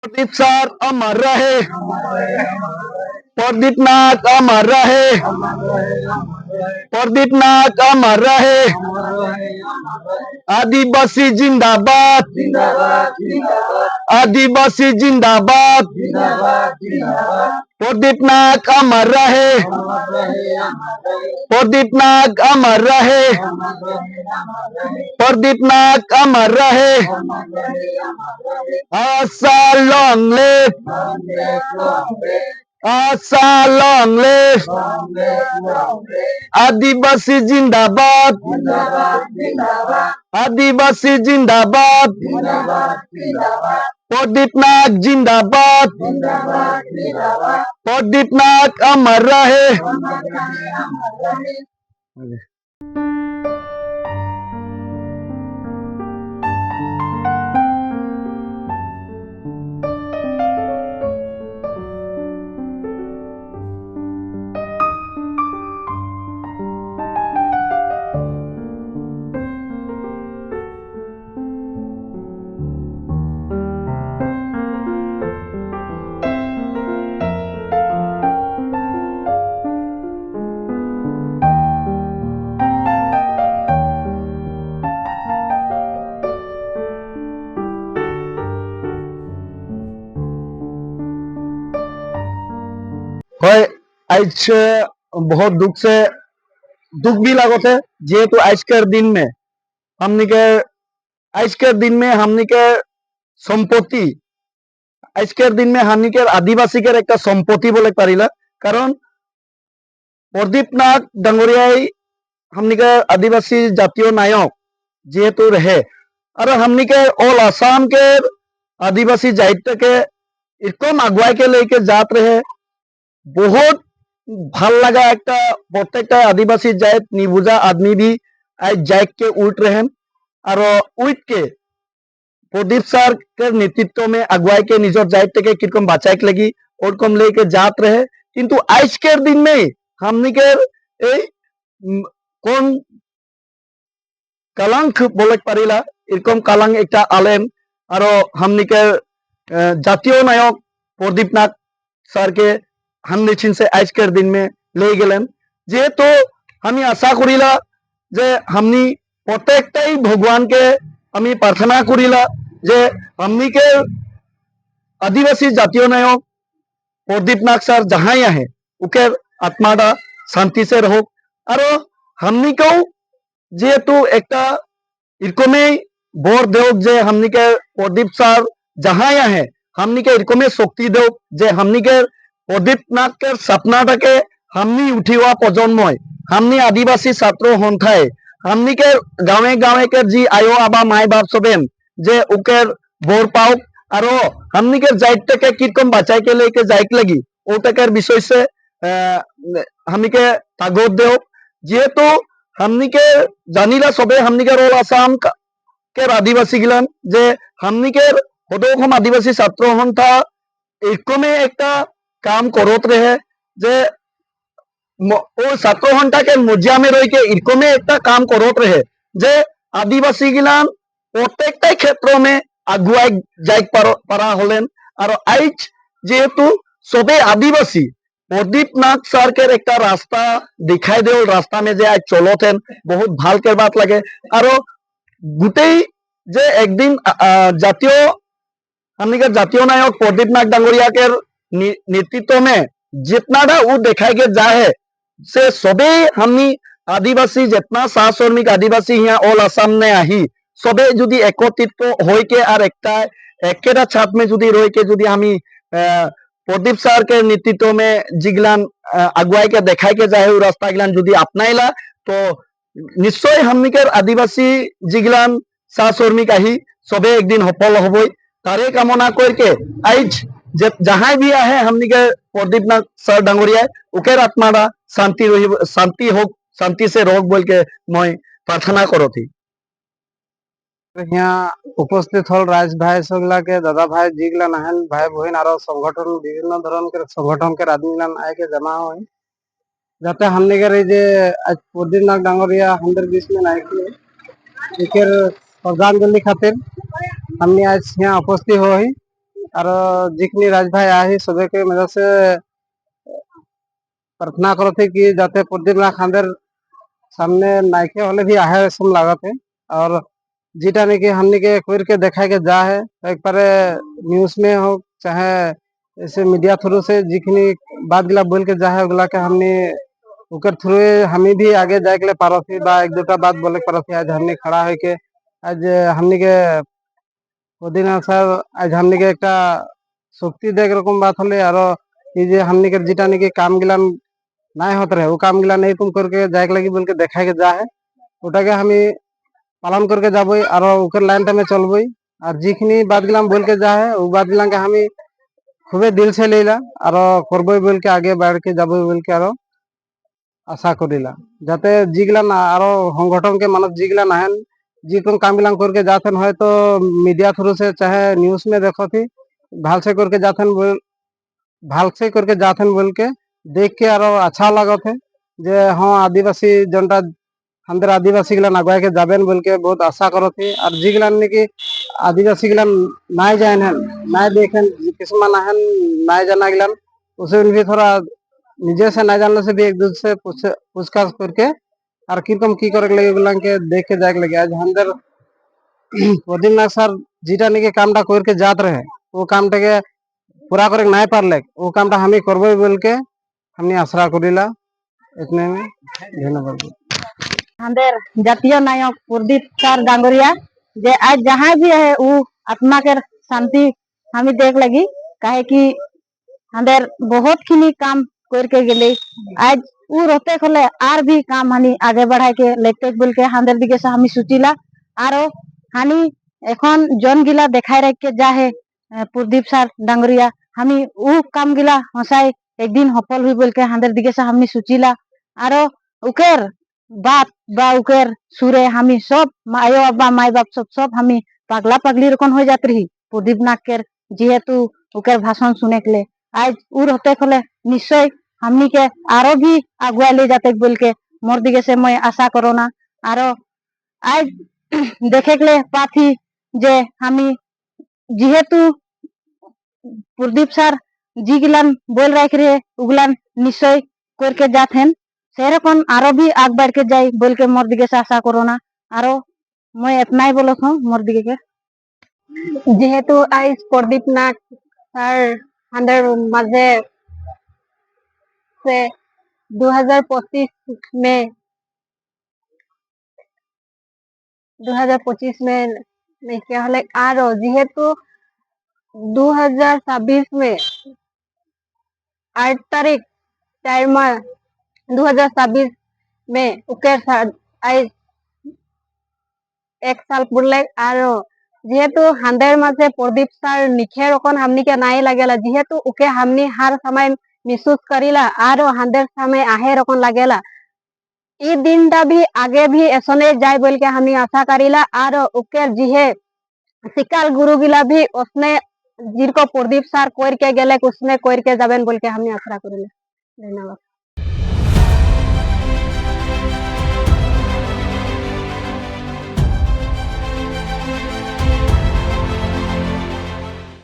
Pradeep sir अमर रहे, प्रदीप नाथ अमर रहे, प्रदीप नाथ अमर रहे, आदिवासी जिंदाबाद, आदिवासी जिंदाबाद, प्रदीप नाथ अमर रहे, प्रदीप नाथ अमर रहे, प्रदीप नाथ अमर रहे, आशा लॉन्ग लिव, आशा लॉन्ग लिव, आदिवासी जिंदाबाद, आदिवासी जिंदाबाद, प्रदीप नाथ जिंदाबाद, प्रदीप नाथ अमर रहे। आज बहुत दुख भी लागत है जेहेतु आज के दिन में हमने के सम्पत्ति आज के दिन में हमने के आदिवासी के एक सम्पत्ति बोले पारिला कारण प्रदीप नाथ डांगरियाई हमने के आदिवासी जातीय नायक जेहेतु रहे और हमने के ऑल आसाम के आदिवासी जाति के इरकम अगुवाई के लेके जात रहे बहुत ভাল লাগা একটা প্রত্যেকটা আদিবাসী জাত নিবুজা আদমি भी आज जाग के उठ रहे हैं और उठ के प्रदीप सर के नेतृत्व में अगुवाई के निजर जात के किरकम बचाए के लगी और कम लेके जात रहे किंतु आज के दिन में हमने के कौन कलंक बोले पारिला इरकम कलंक एक आलेन और हमने के जातीय नायक प्रदीप नाथ सर के हमने छिन से आज के दिन में ले गेलेन जेहेतु हमें आशा करिला जे हमनी प्रत्येकटाई भगवान के हमें प्रार्थना करिला जे हमनी के आदिवासी जातीय नायक प्रदीप नाथ सर जहाँ है उके आत्माटा शांति से रहो और हमनी को जेहेतु एक इरकमे बोर देव जे हमनी के प्रदीप सर जहाँ है हमनी के इरकमे शक्ति देव जे हमनी के प्रदीप नाथ के सपनाटा के हमनी उठिवा प्रजन्मय हमनी आदिवासी छात्र सन्थाय हमनी के गाँवे गाँवे के जी आयो आबा माई बाप सबेन जे उके बोर पाओ और हमनी के जाइत के किरकम बचाई के लेके जाइक लगी ओटकर विषय से हमनी के तागत देव जेहेतु हमनी के जानिला सबे हमनी के रोल आसाम के आदिवासी गिलान जे हमनी के हदोखम आदिवासी छात्र सन्था इरकमे एक काम करत रहे जे छात्र सन्था के मजिया में रही के इरकमे एक काम करत रहे जे आदिवासी गिलान प्रत्येकटा क्षेत्र में आगुआई जाइक पारा हलेन और आज जेहेतु सबे आदिवासी प्रदीप नाथ सर के एक रास्ता दिखाई दे रास्ता में जे आज चलते बहुत भाल के बात लगे और गोटेई जे एक दिन जातीय हमने के जातीय नायक प्रदीप नाथ डांगरिया के नेतृत्व में जितना वो देखा के जाए से सबे हमनी आदिवासी जितना साह श्रमिक आदिवासी यहाँ ऑल आसाम ने आही सबे जुदी एकत्रित हो के और एक छाप में जुदी रह के जुदी हमी प्रदीप सर के नेतृत्व में जिगलान अगुवाई के देखा के जाए रास्ता गिलान जुदी अपनाइला तो निश्चय हमनी के आदिवासी जिगलान साह श्रमिक आही सबे एक दिन सफल हबई तारे कामना करके आज जहाँ भी आए हमनी के प्रदीप नाथ सर डांगरिया उकेर आत्मारा शांति से रोग बोल के मैं प्रार्थना करो थी। यहाँ उपस्थित हल राज भाई सगला के दादा भाई जिगला नहन भाई बहन और संगठन विभिन्न धरण के संगठन के आदमी आए के जमा हो जाते हमने के जे आज प्रदीप नाथ डांगरिया हमদের बीच में नाय के श्रद्धांजलि खातिर हमने आज यहाँ उपस्थित हो और जिखनी राज भाई आही सबे के मदद से प्रार्थना करो थे कि जाते प्रदीप नाथ खांदेर सामने नाइके होले भी आहे सम लागत है। और जीटा ने कि हमने के खोर के देखा के जा है एक बार न्यूज में हो चाहे ऐसे मीडिया थ्रू से जिखनी बात गिला बोल के जा है उगला के हमने उकर थ्रू हमें भी आगे जाए के लिए पारो थी बा एक दूटा बात बोले पारो थी। आज हमने खड़ा है के आज हमने के ओदिना सर आज हमने के एक शक्ति देख रकम बात होले और ये जे हमने के जीटा ने कि काम गिला নাই হতে रहे वो काम गिला नहीं तुम करके जाए के लगी बोल के देखा के जा है ওটাকে আমি পালন করকে যাবই আর ওকে লাইনটা में চলবই আর जिखनी बात गिला बोल के जा है वो बात गिला के हमें খুবই दिल से लेला और করবই बोल के आगे बढ़ के যাবই बोल के और আশা করিলা যাতে জিগলা না আরো সংগঠন के मानव जिगला ना है जिकोन काम गिला करके जाथन है तो मीडिया थ्रू से चाहे न्यूज में देखो थी भाल से करके जाथन भाल से करके जाथन बोल के देख के और अच्छा लागत है जे हाँ आदिवासी जनता हमদের आदिवासी गिला আগুয়াই के যাবেন बोल के बहुत आशा करो थी और जिगला नाकि आदिवासी गिला নাই जान है নাই देखें किसमान आहन নাই जाना गिला उसे भी थोड़ा निजे से ना जानने से भी एक दूसरे से पूछताछ करके और किरकम की करे लगे गुला के देख के जाके लगे आज हमদের প্রদীপ নাথ স্যার যেটা নাকি কামটা করকে जात रहे वो কামটাকে पूरा करे নাই पारले वो कामटा हमें करबो बोल के हमने आशा करिला इतने में धन्यवाद। हमारे जातीय नायक प्रदीप सर डांगरिया जे आज जहाँ भी है वो आत्मा के शांति हमें देख लगी कहे कि हमारे बहुत खिनी काम करके गले आज वो रहते खले आर भी काम हानि आगे बढ़ाए के लेते बोल के हमारे दिखे से हमें सोचिला और हानि एखन जन गिला देखाई रख के जा है प्रदीप सर डांगरिया हमें वो काम गिला हंसाई एक दिन सफल हुई बोल के हमारे दिखे से हमने सोचिला और उकेर बात बा उकेर सुरे हमी सब आयो अब्बा माई बाप सब सब हमी पागला पागली रकम हो जात रही प्रदीप नाथ के जेहेतु उकेर भाषण सुने के लिए आज उ रहते खले निश्चय हमनी के आरो भी आगुआ ले जाते बोल के मोर दिगे से मैं आशा करो ना आरो आज देखे के लिए पाथी जे हमी जेहेतु प्रदीप सर जी गिलान बोल रख रहे उगलान निश्चय करके जात हैं सेरकम आरो भी आग बढ़ के जाए बोल के मोर दिगे से आशा करो ना आरो मैं इतना ही बोलो हूँ मोर दिगे के जेहेतु आज प्रदीप नाथ सर हमारे मजे से 2025 में 2025 में नहीं क्या हले आरो जेहेतु 2026 में 8 तारीख टाइम 2026 में उके आज एक साल पुरले आरो जेहेतु हमारे माजे प्रदीप सर निखे रकन हमनी के नाई लगेला जेहेतु उके हमनी हर समय महसूस करीला आरो हमारे समय आहे रकन लगेला ई दिन दा भी आगे भी ऐसने जाए बोल के हमनी आशा करीला आरो उके जिहे शिकार गुरु गिला भी उसने जिनको प्रदीप सर कोर के गेले उसने कोर के जाबेन बोल के हमनी आशा करीला। धन्यवाद।